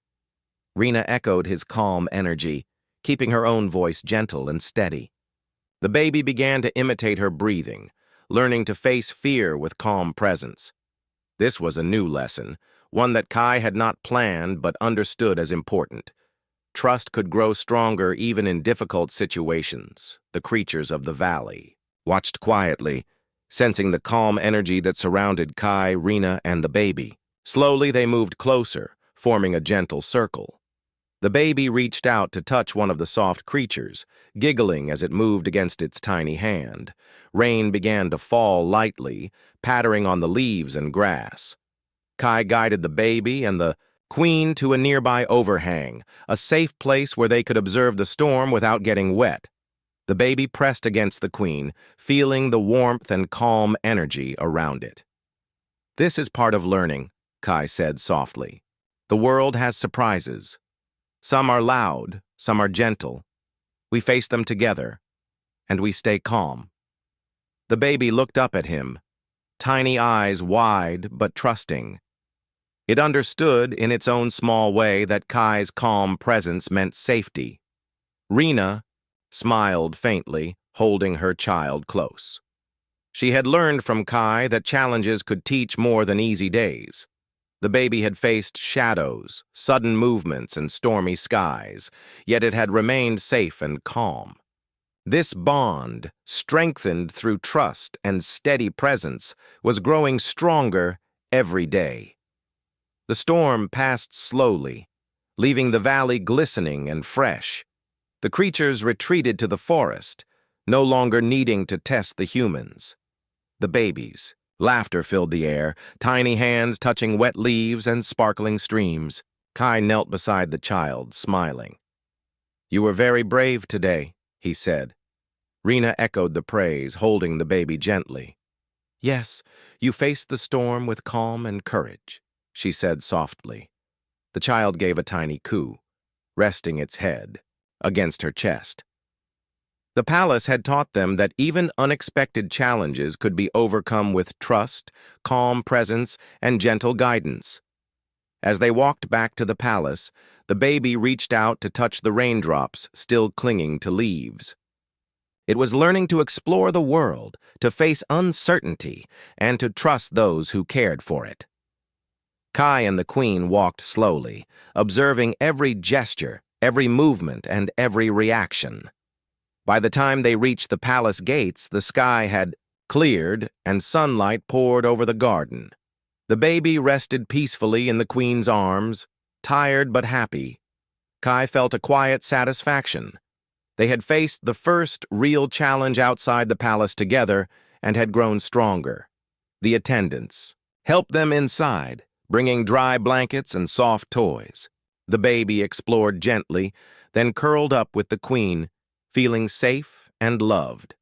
Rena echoed his calm energy, keeping her own voice gentle and steady. The baby began to imitate her breathing, learning to face fear with calm presence. This was a new lesson, one that Kai had not planned but understood as important. Trust could grow stronger even in difficult situations. The creatures of the valley watched quietly, sensing the calm energy that surrounded Kai, Rena, and the baby. Slowly they moved closer, forming a gentle circle. The baby reached out to touch one of the soft creatures, giggling as it moved against its tiny hand. Rain began to fall lightly, pattering on the leaves and grass. Kai guided the baby and the queen to a nearby overhang, a safe place where they could observe the storm without getting wet. The baby pressed against the queen, feeling the warmth and calm energy around it. "This is part of learning," Kai said softly. "The world has surprises. Some are loud, some are gentle. We face them together, and we stay calm." The baby looked up at him, tiny eyes wide but trusting. It understood in its own small way that Kai's calm presence meant safety. Rena smiled faintly, holding her child close. She had learned from Kai that challenges could teach more than easy days. The baby had faced shadows, sudden movements, and stormy skies, yet it had remained safe and calm. This bond, strengthened through trust and steady presence, was growing stronger every day. The storm passed slowly, leaving the valley glistening and fresh. The creatures retreated to the forest, no longer needing to test the humans. The babies. Laughter filled the air, tiny hands touching wet leaves and sparkling streams. Kai knelt beside the child, smiling. "You were very brave today," he said. Rena echoed the praise, holding the baby gently. "Yes, you faced the storm with calm and courage," she said softly. The child gave a tiny coo, resting its head against her chest. The palace had taught them that even unexpected challenges could be overcome with trust, calm presence, and gentle guidance. As they walked back to the palace, the baby reached out to touch the raindrops still clinging to leaves. It was learning to explore the world, to face uncertainty, and to trust those who cared for it. Kai and the Queen walked slowly, observing every gesture, every movement, and every reaction. By the time they reached the palace gates, the sky had cleared and sunlight poured over the garden. The baby rested peacefully in the Queen's arms, tired but happy. Kai felt a quiet satisfaction. They had faced the first real challenge outside the palace together and had grown stronger. The attendants helped them inside, bringing dry blankets and soft toys. The baby explored gently, then curled up with the Queen, feeling safe and loved.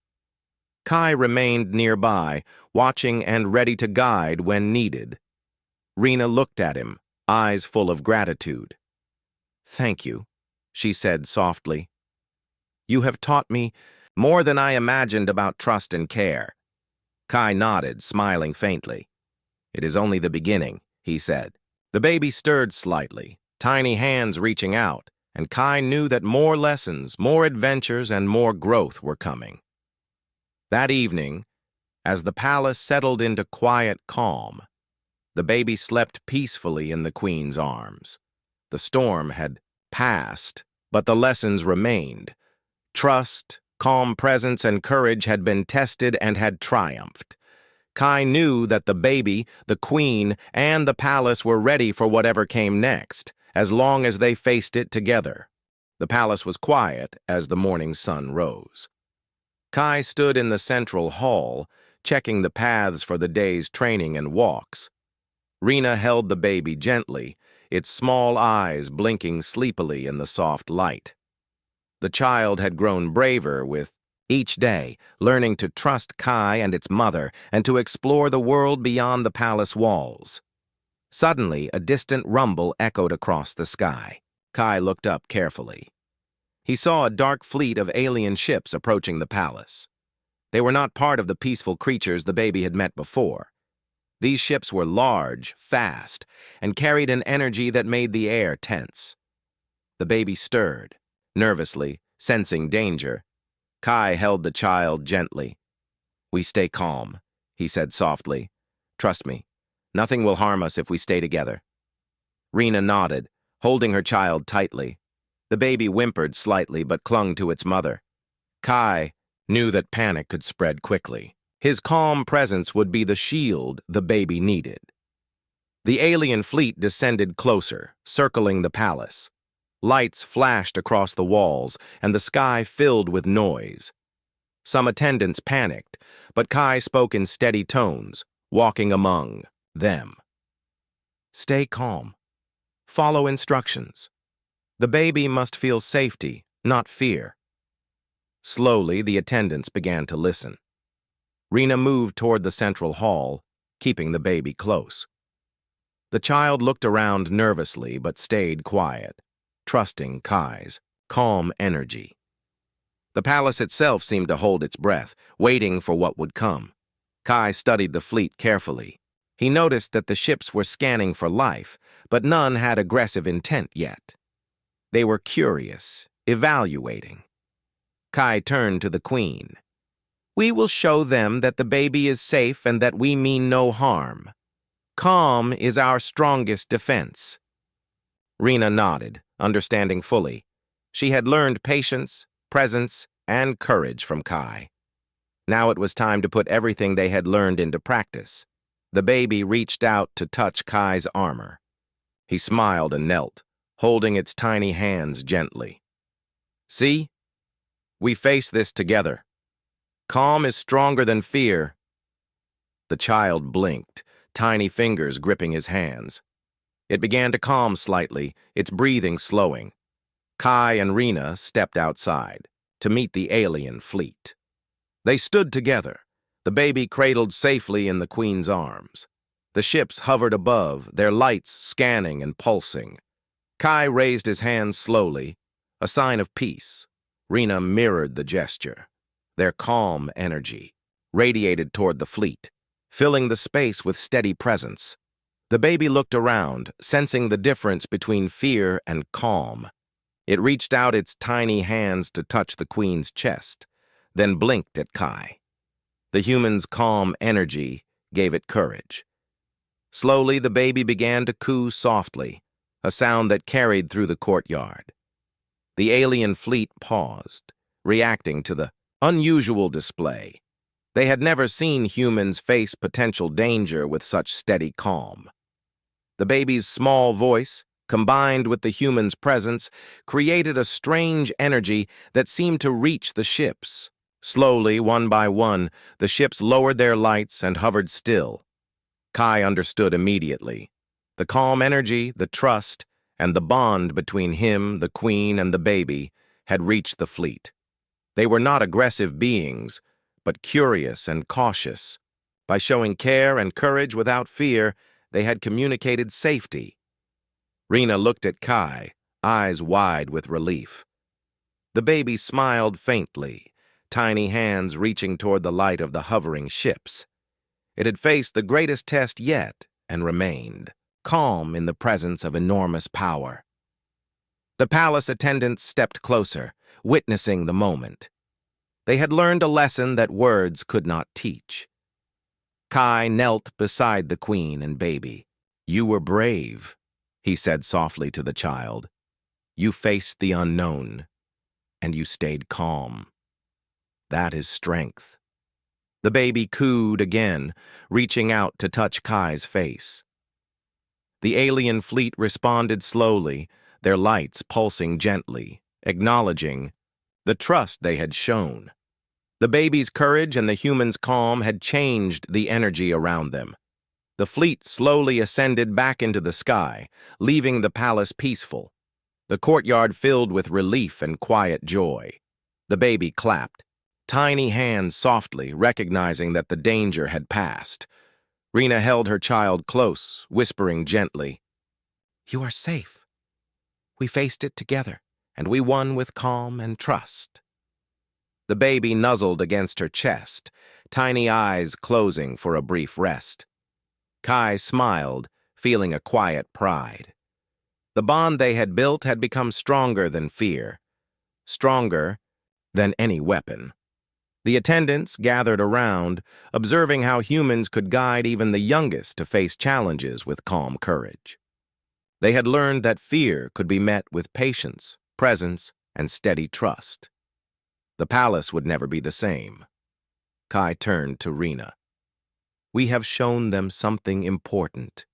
Kai remained nearby, watching and ready to guide when needed. Rena looked at him, eyes full of gratitude. "Thank you," she said softly. "You have taught me more than I imagined about trust and care." Kai nodded, smiling faintly. "It is only the beginning," he said. The baby stirred slightly, tiny hands reaching out, and Kai knew that more lessons, more adventures, and more growth were coming. That evening, as the palace settled into quiet calm, the baby slept peacefully in the Queen's arms. The storm had passed, but the lessons remained. Trust, calm presence, and courage had been tested and had triumphed. Kai knew that the baby, the Queen, and the palace were ready for whatever came next, as long as they faced it together. The palace was quiet as the morning sun rose. Kai stood in the central hall, checking the paths for the day's training and walks. Rena held the baby gently, its small eyes blinking sleepily in the soft light. The child had grown braver with each day, learning to trust Kai and its mother and to explore the world beyond the palace walls. Suddenly, a distant rumble echoed across the sky. Kai looked up carefully. He saw a dark fleet of alien ships approaching the palace. They were not part of the peaceful creatures the baby had met before. These ships were large, fast, and carried an energy that made the air tense. The baby stirred, nervously, sensing danger. Kai held the child gently. "We stay calm," he said softly. "Trust me, nothing will harm us if we stay together." Rena nodded, holding her child tightly. The baby whimpered slightly but clung to its mother. Kai knew that panic could spread quickly. His calm presence would be the shield the baby needed. The alien fleet descended closer, circling the palace. Lights flashed across the walls, and the sky filled with noise. Some attendants panicked, but Kai spoke in steady tones, walking among them. "Stay calm. Follow instructions. The baby must feel safety, not fear." Slowly, the attendants began to listen. Rena moved toward the central hall, keeping the baby close. The child looked around nervously but stayed quiet, trusting Kai's calm energy. The palace itself seemed to hold its breath, waiting for what would come. Kai studied the fleet carefully. He noticed that the ships were scanning for life, but none had aggressive intent yet. They were curious, evaluating. Kai turned to the Queen. "We will show them that the baby is safe and that we mean no harm. Calm is our strongest defense." Rena nodded, understanding fully. She had learned patience, presence, and courage from Kai. Now it was time to put everything they had learned into practice. The baby reached out to touch Kai's armor. He smiled and knelt, holding its tiny hands gently. "See? We face this together. Calm is stronger than fear." The child blinked, tiny fingers gripping his hands. It began to calm slightly, its breathing slowing. Kai and Rena stepped outside to meet the alien fleet. They stood together, the baby cradled safely in the Queen's arms. The ships hovered above, their lights scanning and pulsing. Kai raised his hands slowly, a sign of peace. Rena mirrored the gesture. Their calm energy radiated toward the fleet, filling the space with steady presence. The baby looked around, sensing the difference between fear and calm. It reached out its tiny hands to touch the Queen's chest, then blinked at Kai. The human's calm energy gave it courage. Slowly, the baby began to coo softly, a sound that carried through the courtyard. The alien fleet paused, reacting to the unusual display. They had never seen humans face potential danger with such steady calm. The baby's small voice, combined with the human's presence, created a strange energy that seemed to reach the ships. Slowly, one by one, the ships lowered their lights and hovered still. Kai understood immediately. The calm energy, the trust, and the bond between him, the queen, and the baby had reached the fleet. They were not aggressive beings, but curious and cautious. By showing care and courage without fear, they had communicated safety. Rena looked at Kai, eyes wide with relief. The baby smiled faintly, tiny hands reaching toward the light of the hovering ships. It had faced the greatest test yet and remained calm in the presence of enormous power. The palace attendants stepped closer, witnessing the moment. They had learned a lesson that words could not teach. Kai knelt beside the queen and baby. "You were brave," he said softly to the child. "You faced the unknown, and you stayed calm. That is strength." The baby cooed again, reaching out to touch Kai's face. The alien fleet responded slowly, their lights pulsing gently, acknowledging the trust they had shown. The baby's courage and the human's calm had changed the energy around them. The fleet slowly ascended back into the sky, leaving the palace peaceful. The courtyard filled with relief and quiet joy. The baby clapped, tiny hands softly, recognizing that the danger had passed. Rena held her child close, whispering gently, "You are safe. We faced it together, and we won with calm and trust." The baby nuzzled against her chest, tiny eyes closing for a brief rest. Kai smiled, feeling a quiet pride. The bond they had built had become stronger than fear, stronger than any weapon. The attendants gathered around, observing how humans could guide even the youngest to face challenges with calm courage. They had learned that fear could be met with patience, presence, and steady trust. The palace would never be the same. Kai turned to Rena. "We have shown them something important.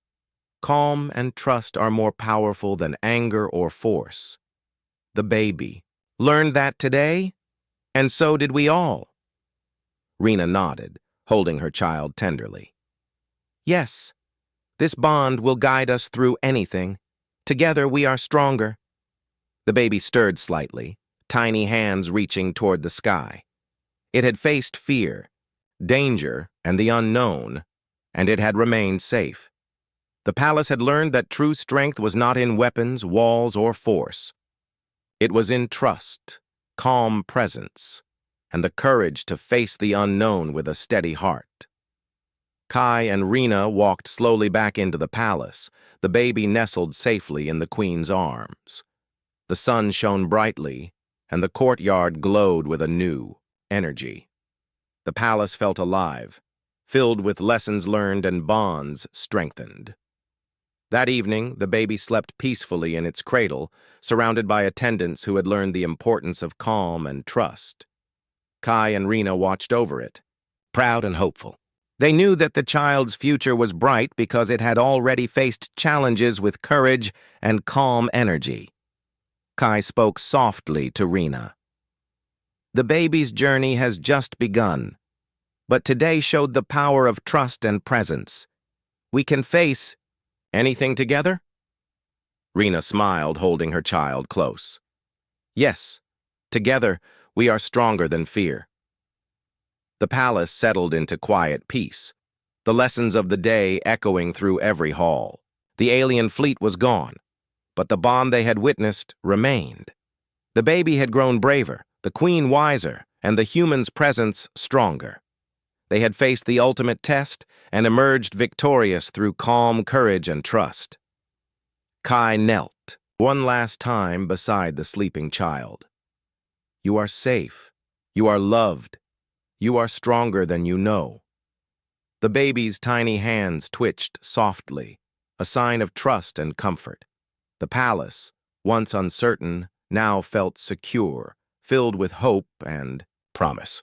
Calm and trust are more powerful than anger or force. The baby learned that today, and so did we all." Rena nodded, holding her child tenderly. "Yes, this bond will guide us through anything. Together we are stronger." The baby stirred slightly, tiny hands reaching toward the sky. It had faced fear, danger, and the unknown, and it had remained safe. The palace had learned that true strength was not in weapons, walls, or force. It was in trust, calm presence, and the courage to face the unknown with a steady heart. Kai and Rena walked slowly back into the palace, the baby nestled safely in the queen's arms. The sun shone brightly, and the courtyard glowed with a new energy. The palace felt alive, filled with lessons learned and bonds strengthened. That evening, the baby slept peacefully in its cradle, surrounded by attendants who had learned the importance of calm and trust. Kai and Rena watched over it, proud and hopeful. They knew that the child's future was bright because it had already faced challenges with courage and calm energy. Kai spoke softly to Rena. "The baby's journey has just begun, but today showed the power of trust and presence. We can face anything together?" Rena smiled, holding her child close. "Yes, together we are stronger than fear." The palace settled into quiet peace, the lessons of the day echoing through every hall. The alien fleet was gone, but the bond they had witnessed remained. The baby had grown braver, the queen wiser, and the human's presence stronger. They had faced the ultimate test and emerged victorious through calm courage and trust. Kai knelt one last time beside the sleeping child. "You are safe. You are loved. You are stronger than you know." The baby's tiny hands twitched softly, a sign of trust and comfort. The palace, once uncertain, now felt secure, filled with hope and promise.